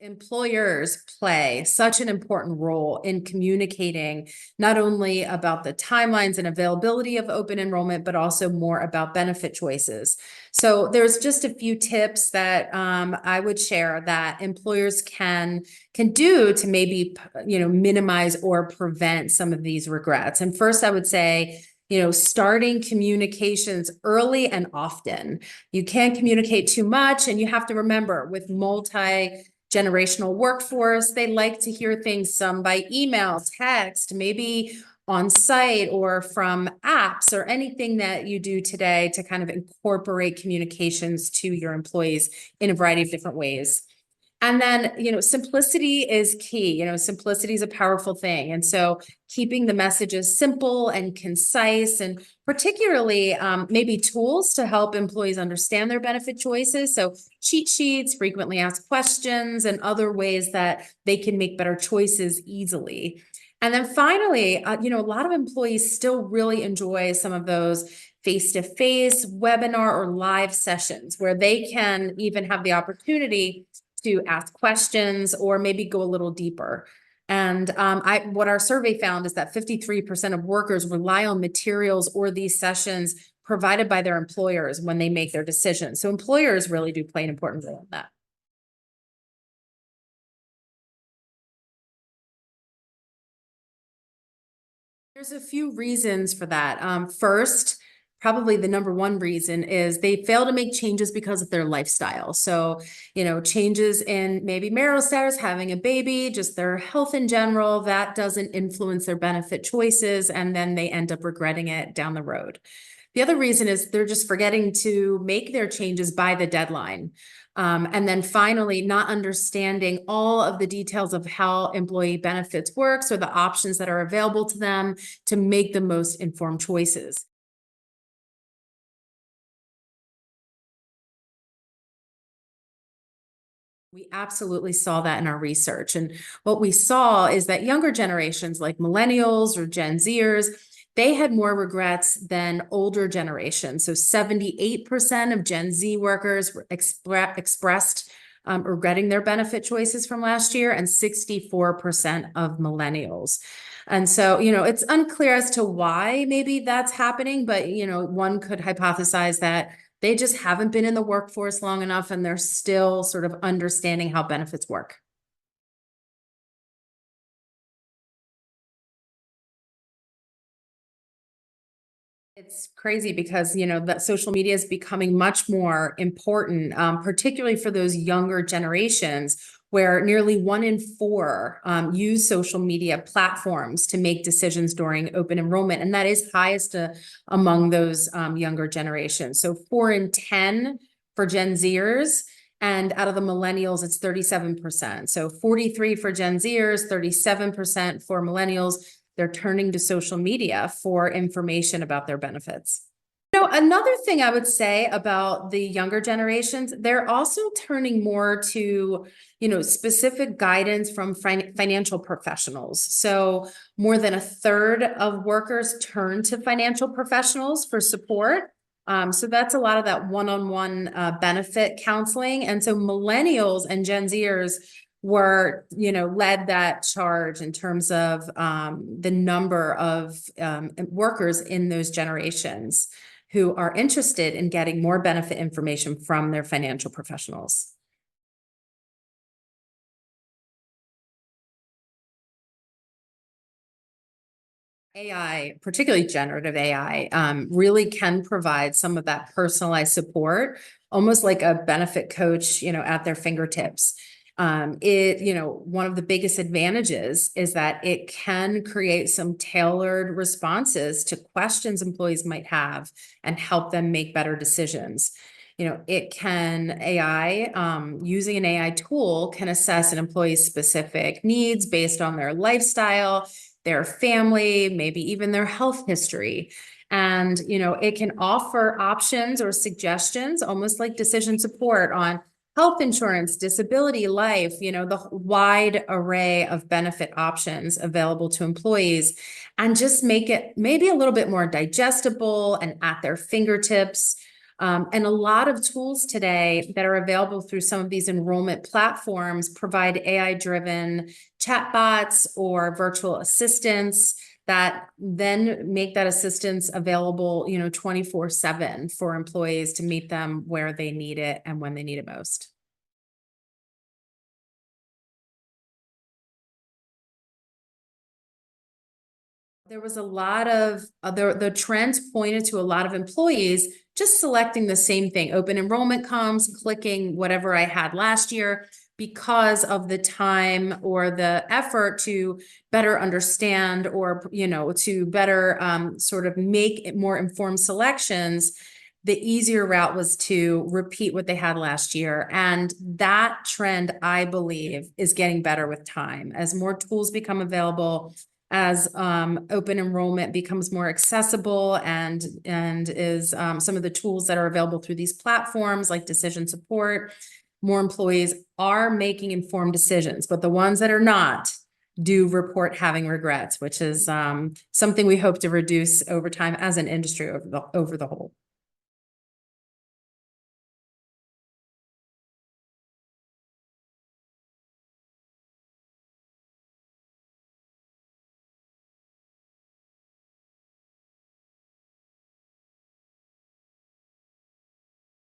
Employers play such an important role in communicating not only about the timelines and availability of open enrollment, but also more about benefit choices. So there's just a few tips that I would share that employers can do to maybe minimize or prevent some of these regrets. And first, I would say, starting communications early and often. You can't communicate too much, and you have to remember with multi-generational workforce, they like to hear things some by email, text, maybe on site or from apps or anything that you do today to kind of incorporate communications to your employees in a variety of different ways. And then, simplicity is key. Simplicity is a powerful thing. And so keeping the messages simple and concise, and particularly maybe tools to help employees understand their benefit choices. So cheat sheets, frequently asked questions, and other ways that they can make better choices easily. And then finally, a lot of employees still really enjoy some of those face-to-face webinar or live sessions where they can even have the opportunity to ask questions or maybe go a little deeper. And what our survey found is that 53% of workers rely on materials or these sessions provided by their employers when they make their decisions. So employers really do play an important role in that. There's a few reasons for that. First, probably the number one reason is they fail to make changes because of their lifestyle. So, changes in maybe marital status, having a baby, just their health in general, that doesn't influence their benefit choices, and then they end up regretting it down the road. The other reason is they're just forgetting to make their changes by the deadline. And then finally, not understanding all of the details of how employee benefits works or the options that are available to them to make the most informed choices. We absolutely saw that in our research. And what we saw is that younger generations like millennials or Gen Zers, they had more regrets than older generations. So 78% of Gen Z workers expressed regretting their benefit choices from last year, and 64% of millennials. And so, it's unclear as to why maybe that's happening, but, one could hypothesize that they just haven't been in the workforce long enough and they're still sort of understanding how benefits work. It's crazy because, that social media is becoming much more important, particularly for those younger generations, where nearly 1 in 4 use social media platforms to make decisions during open enrollment. And that is highest among those younger generations. So 4 in 10 for Gen Zers. And out of the millennials, it's 37%. So 43 for Gen Zers, 37% for millennials. They're turning to social media for information about their benefits. Another thing I would say about the younger generations, they're also turning more to, specific guidance from financial professionals. So more than a third of workers turn to financial professionals for support. So that's a lot of that one-on-one benefit counseling. And so millennials and Gen Zers were, led that charge in terms of the number of workers in those generations who are interested in getting more benefit information from their financial professionals. AI, particularly generative AI, really can provide some of that personalized support, almost like a benefit coach, at their fingertips. One of the biggest advantages is that it can create some tailored responses to questions employees might have and help them make better decisions. Using an AI tool can assess an employee's specific needs based on their lifestyle, their family, maybe even their health history. And, it can offer options or suggestions, almost like decision support on health insurance, disability, life, the wide array of benefit options available to employees, and just make it maybe a little bit more digestible and at their fingertips. And a lot of tools today that are available through some of these enrollment platforms provide AI-driven chatbots or virtual assistants that then make that assistance available, 24/7 for employees to meet them where they need it and when they need it most. There was a lot of the trends pointed to a lot of employees just selecting the same thing. Open enrollment comes, clicking whatever I had last year because of the time or the effort to better understand or, to better sort of make more informed selections. The easier route was to repeat what they had last year. And that trend, I believe, is getting better with time. As more tools become available, as open enrollment becomes more accessible and is some of the tools that are available through these platforms like decision support, more employees are making informed decisions, but the ones that are not do report having regrets, which is something we hope to reduce over time as an industry over the whole.